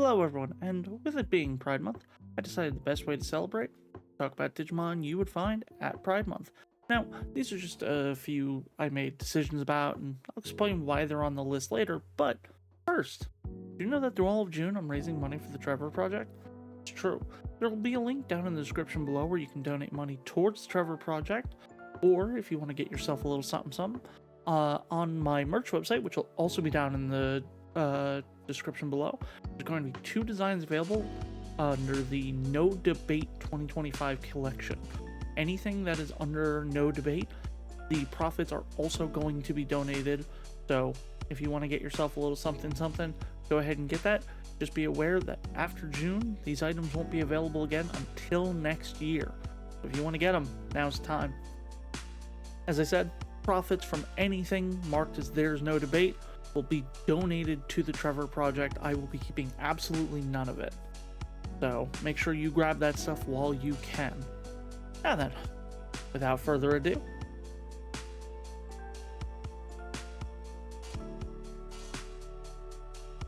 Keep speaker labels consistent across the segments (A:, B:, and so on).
A: Hello everyone, and with it being Pride Month, I decided the best way to celebrate, talk about Digimon you would find at Pride Month. Now, these are just a few I made decisions about, and I'll explain why they're on the list later, but first, do you know that through all of June I'm raising money for the Trevor Project? It's true. There will be a link down in the description below where you can donate money towards the Trevor Project, or if you want to get yourself a little something, on my merch website, which will also be down in the description below. There's going to be 2 designs available under the No Debate 2025 collection. Anything that is under No Debate, the profits are also going to be donated. So if you want to get yourself a little something, go ahead and get that. Just be aware that after June, these items won't be available again until next year. So if you want to get them, now's the time. As I said, profits from anything marked as There's No Debate will be donated to the Trevor Project. I will be keeping absolutely none of it. So make sure you grab that stuff while you can. Now then, without further ado,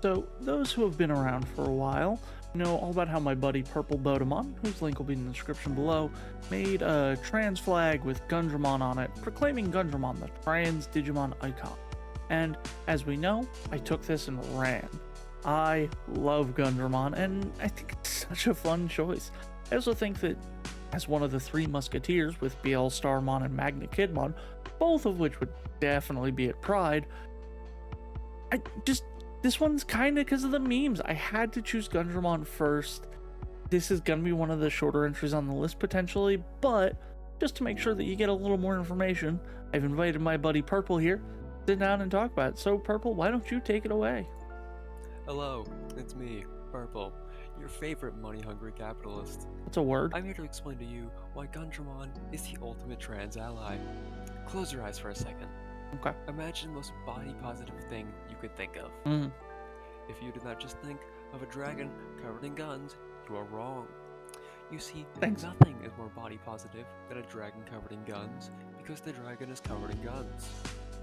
A: so those who have been around for a while know all about how my buddy Purple Bodemon, whose link will be in the description below, made a trans flag with Gundramon on it, proclaiming Gundramon the trans Digimon icon. And as we know, I took this and ran. I love Gundramon, and I think it's such a fun choice. I also think that as one of the 3 Musketeers with BL Starmon and Magna Kidmon, both of which would definitely be at Pride, this one's kinda because of the memes. I had to choose Gundramon first. This is gonna be one of the shorter entries on the list potentially, but just to make sure that you get a little more information, I've invited my buddy Purple here to sit down and talk about it. So Purple, why don't you take it away?
B: Hello, it's me, Purple, your favorite money-hungry capitalist.
A: That's a word.
B: I'm here to explain to you why Gundramon is the ultimate trans ally. Close your eyes for a second.
A: Okay.
B: Imagine the most body-positive thing you could think of. If you did not just think of a dragon covered in guns, you are wrong. You see, nothing is more body-positive than a dragon covered in guns, because the dragon is covered in guns.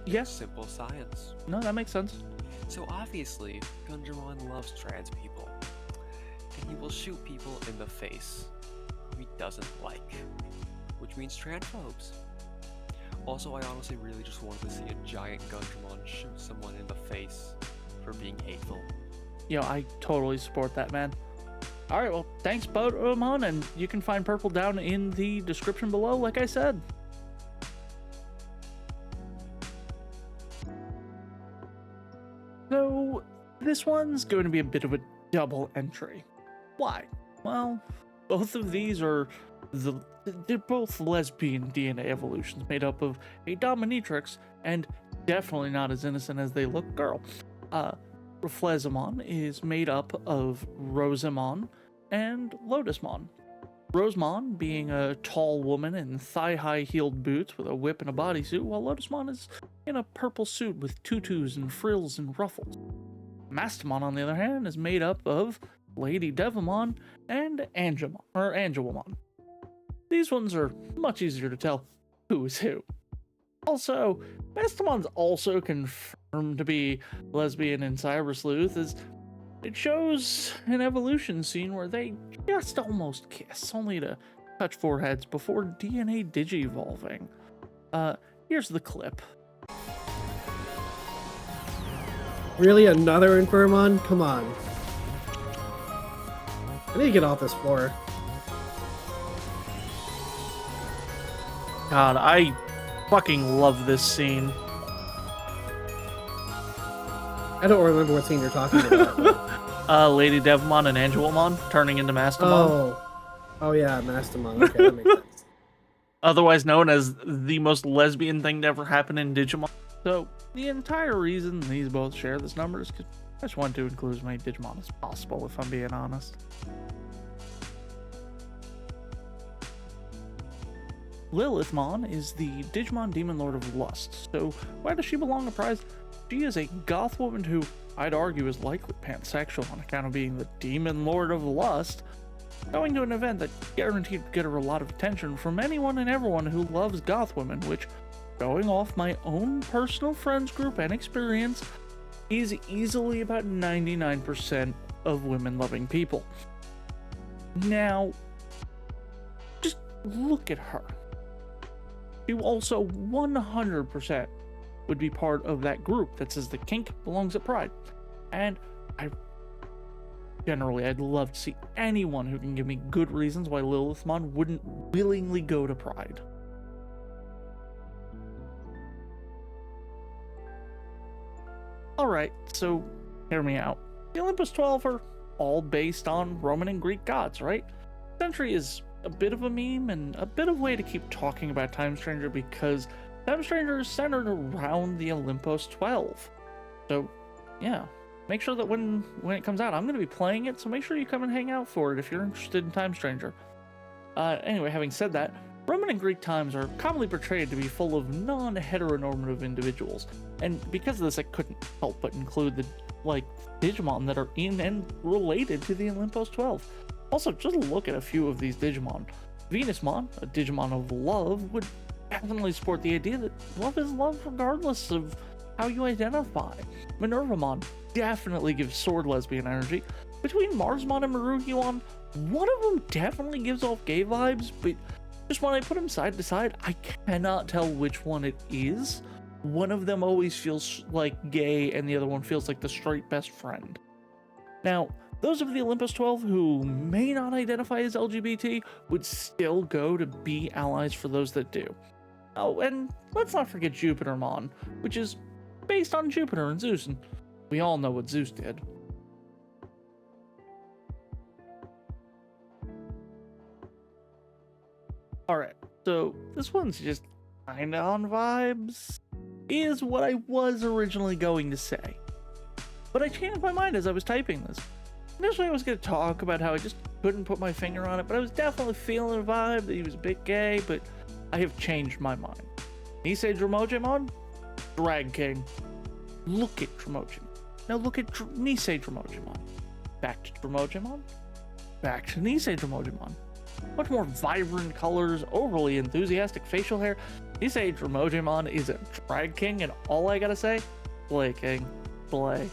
A: Yes.
B: Simple science.
A: No, that makes sense.
B: So obviously, Gundramon loves trans people, and he will shoot people in the face who he doesn't like, which means transphobes. Also, I honestly really just wanted to see a giant Gundramon shoot someone in the face for being hateful.
A: Yo, I totally support that, man. Alright, well, thanks, Bodemon, and you can find Purple down in the description below, like I said. So, this one's going to be a bit of a double entry. Why? Well, both of these are they're both lesbian DNA evolutions made up of a dominatrix and definitely not as innocent as they look girl. Reflezamon is made up of Rosamon and Lotusmon. Rosamon being a tall woman in thigh-high heeled boots with a whip and a bodysuit, while Lotusmon is in a purple suit with tutus and frills and ruffles. Mastamon, on the other hand, is made up of Lady Devamon and Angelmon. These ones are much easier to tell who is who. Also, Mastamon's also confirmed to be lesbian in Cyber Sleuth, as it shows an evolution scene where they just almost kiss, only to touch foreheads before DNA digi-evolving. Here's the clip.
C: Really, another Infirmon? Come on. I need to get off this floor.
A: God, I fucking love this scene.
C: I don't remember what scene you're talking about.
A: Lady Devamon and Angelmon turning into Mastamon.
C: Oh yeah, Mastamon. Okay, that makes sense.
A: Otherwise known as the most lesbian thing to ever happen in Digimon. So, the entire reason these both share this number is because I just want to include as many Digimon as possible, if I'm being honest. Lilithmon is the Digimon Demon Lord of Lust. So, why does she belong to Prize? She is a goth woman who, I'd argue, is likely pansexual on account of being the Demon Lord of Lust, going to an event that guaranteed to get her a lot of attention from anyone and everyone who loves goth women, which, going off my own personal friends group and experience, is easily about 99% of women-loving people. Now, just look at her. She also 100% would be part of that group that says the kink belongs at Pride. And I'd love to see anyone who can give me good reasons why Lilithmon wouldn't willingly go to Pride. Alright, so hear me out. The Olympus 12 are all based on Roman and Greek gods, right? Century is a bit of a meme and a bit of a way to keep talking about Time Stranger because Time Stranger is centered around the Olympus 12. So, yeah. Make sure that when it comes out, I'm going to be playing it, so make sure you come and hang out for it if you're interested in Time Stranger. Anyway, having said that, Roman and Greek times are commonly portrayed to be full of non-heteronormative individuals, and because of this, I couldn't help but include the, Digimon that are in and related to the Olympus 12. Also, just look at a few of these Digimon. Venusmon, a Digimon of love, would definitely support the idea that love is love regardless of how you identify. Minervamon definitely gives sword lesbian energy. Between Marsmon and Marugimon, one of them definitely gives off gay vibes, but just when I put them side to side, I cannot tell which one it is. One of them always feels like gay, and the other one feels like the straight best friend. Now, those of the Olympus 12 who may not identify as LGBT would still go to be allies for those that do. Oh, and let's not forget Jupitermon, which is based on Jupiter and Zeus, and we all know what Zeus did. Alright, so this one's just kinda on vibes, is what I was originally going to say. But I changed my mind as I was typing this. Initially I was going to talk about how I just couldn't put my finger on it, but I was definitely feeling a vibe that he was a bit gay, but I have changed my mind. Nisei Dromojimon? Drag King. Look at Dromojimon. Now look at Nisei Dromojimon. Back to Dromojimon. Back to Nisei Dromojimon. Much more vibrant colors, overly enthusiastic facial hair. Nisei Dromojimon is a drag king, and all I gotta say, Slay King. Slay.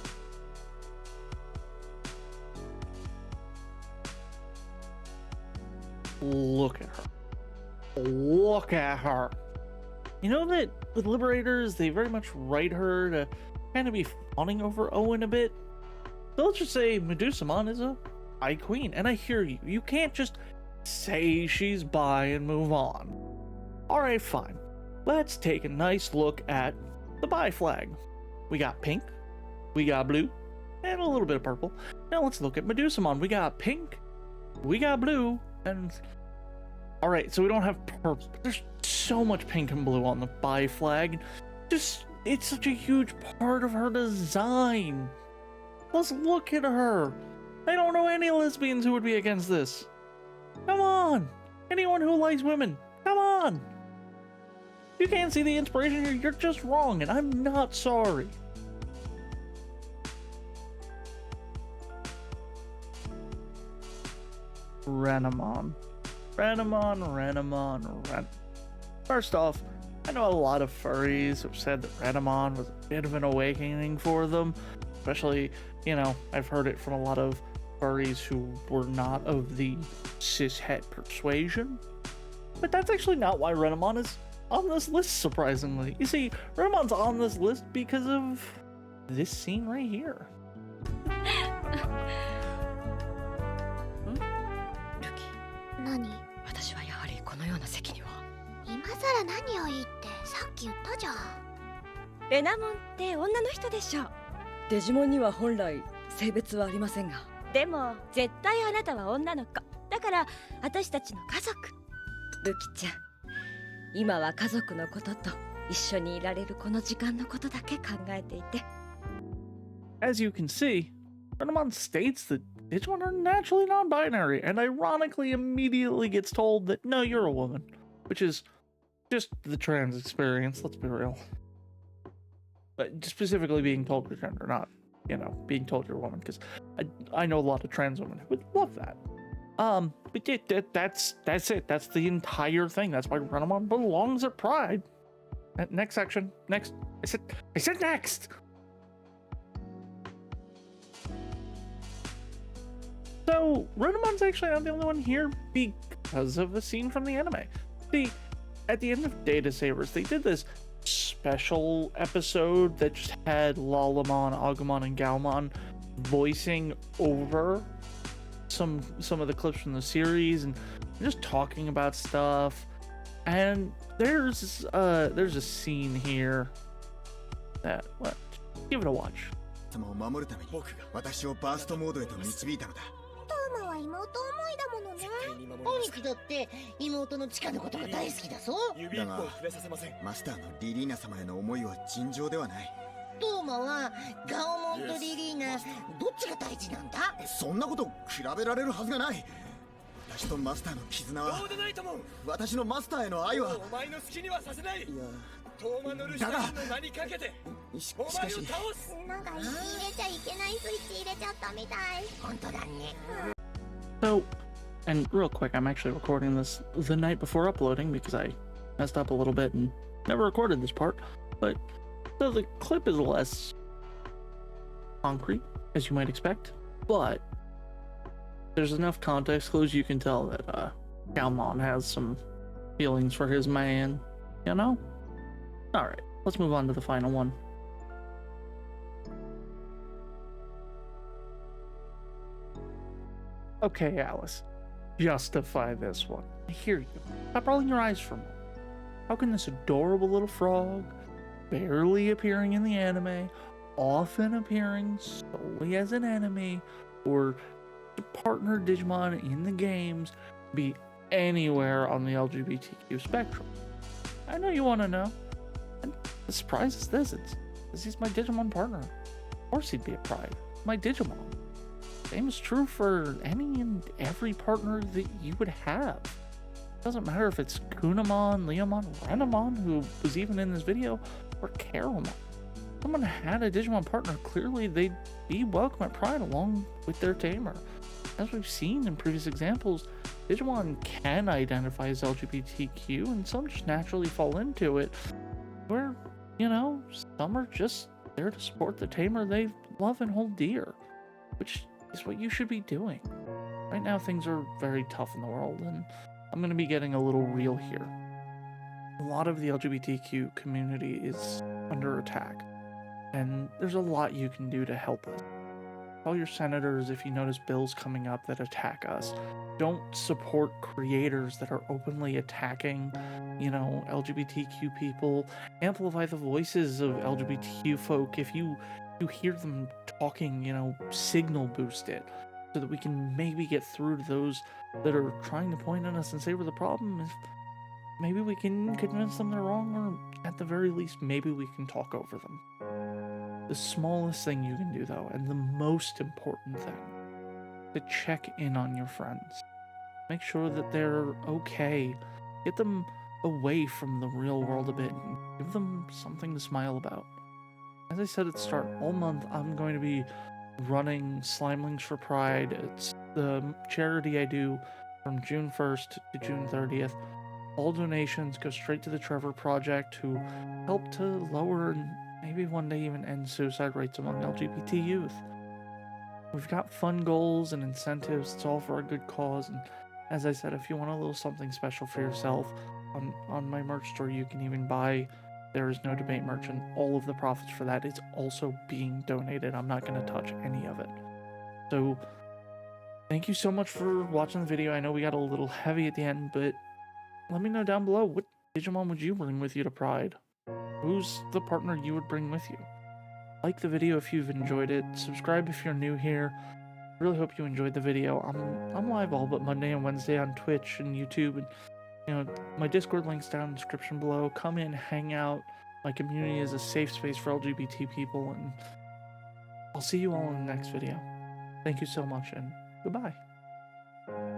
A: Look at her. Look at her. You know that with Liberators, they very much write her to kind of be fawning over Owen a bit? So let's just say Medusamon is a bi queen, and I hear you. You can't just say she's bi and move on. Alright, fine. Let's take a nice look at the bi flag. We got pink, we got blue, and a little bit of purple. Now let's look at Medusamon. We got pink, we got blue, and... Alright, so we don't have purple. There's so much pink and blue on the bi flag. Just, it's such a huge part of her design. Let's look at her. I don't know any lesbians who would be against this. Come on! Anyone who likes women, come on! You can't see the inspiration here, you're just wrong, and I'm not sorry. Renamon. First off, I know a lot of furries have said that Renamon was a bit of an awakening for them. Especially, you know, I've heard it from a lot of furries who were not of the cishet persuasion. But that's actually not why Renamon is on this list, surprisingly. You see, Renamon's on this list because of this scene right here.
D: Nani? 私はやはりこのような席には。今さら何を言ってさっき言ったじゃん。レナモンって女の人でしょ。デジモンには本来性別はありませんが。でも絶対あなたは女の子。だから私たちの家族。ルキちゃん、今は家族のことと一緒にいられるこの時間のことだけ考えていて。
A: As you can see, Renamon states that Digimon are naturally non-binary, and ironically immediately gets told that, no, you're a woman. Which is just the trans experience, let's be real. But specifically being told your gender, not, you know, being told you're a woman, because I know a lot of trans women who would love that. But yeah, that's it. That's the entire thing. That's why Renamon belongs at Pride. Next section. Next. I said next! So, Renamon's actually not the only one here because of a scene from the anime. See, at the end of Data Sabers, they did this special episode that just had Lalamon, Agumon, and Galmon voicing over some of the clips from the series and just talking about stuff. And there's a scene here that, what, give it a watch.
E: 様を守るために私をバーストモードへと導いたのだ。
F: トーマは妹思いだものね。オニクだって妹のチカのことが大好きだぞ。
E: だがマスターのリリーナ様への思いは尋常ではない。
F: トーマはガオモンとリリーナどっちが大事なんだ？
E: そんなこと比べられるはずがない。私とマスターの絆は、私のマスターへの愛は、
G: お前の好きにはさせない。
E: いや、
G: トーマのルシファーの名にかけて
E: し
G: お前を
E: かし
G: 倒す。
F: なんか入れちゃいけないスイッチ入れちゃったみたい。本当だね。
A: So, and real quick, I'm actually recording this the night before uploading because I messed up a little bit and never recorded this part. But so the clip is less concrete, as you might expect, but there's enough context clues you can tell that Galmon has some feelings for his man, you know? Alright, let's move on to the final one. Okay, Alyss, justify this one. I hear you. Stop rolling your eyes for a moment. How can this adorable little frog, barely appearing in the anime, often appearing solely as an enemy, or partner Digimon in the games, be anywhere on the LGBTQ spectrum? I know you want to know. And the surprise is this: he's my Digimon partner. Of course he'd be a Pride. My Digimon. Same is true for any and every partner that you would have. Doesn't matter if it's Kunamon, Leomon, Renamon, who was even in this video, or Caramon. If someone had a Digimon partner, clearly they'd be welcome at Pride along with their tamer. As we've seen in previous examples, Digimon can identify as LGBTQ, and some just naturally fall into it, where, you know, some are just there to support the tamer they love and hold dear, which is what you should be doing. Right now, things are very tough in the world, and I'm going to be getting a little real here. A lot of the LGBTQ community is under attack, and there's a lot you can do to help us. Call your senators if you notice bills coming up that attack us. Don't support creators that are openly attacking, you know, LGBTQ people. Amplify the voices of LGBTQ folk. If you hear them talking, you know, signal boost it so that we can maybe get through to those that are trying to point at us and say we're the problem. If maybe we can convince them they're wrong, or at the very least, maybe we can talk over them. The smallest thing you can do, though, and the most important thing, to check in on your friends. Make sure that they're okay. Get them away from the real world a bit and give them something to smile about. As I said at the start, all month I'm going to be running Slimelings for Pride. It's the charity I do from June 1st to June 30th. All donations go straight to the Trevor Project, who help to lower and maybe one day even end suicide rates among LGBT youth. We've got fun goals and incentives. It's all for a good cause. And as I said, if you want a little something special for yourself, on my merch store you can even buy There Is No Debate merch, and all of the profits for that is also being donated. I'm not going to touch any of it. So thank you so much for watching the video. I know we got a little heavy at the end, but let me know down below, what Digimon would you bring with you to Pride? Who's the partner you would bring with you? Like the video if you've enjoyed it. Subscribe if you're new here. Really hope you enjoyed the video. I'm live all but Monday and Wednesday on Twitch and YouTube, and you know, my Discord link's down in the description below. Come in, hang out. My community is a safe space for LGBT people, and I'll see you all in the next video. Thank you so much, and goodbye.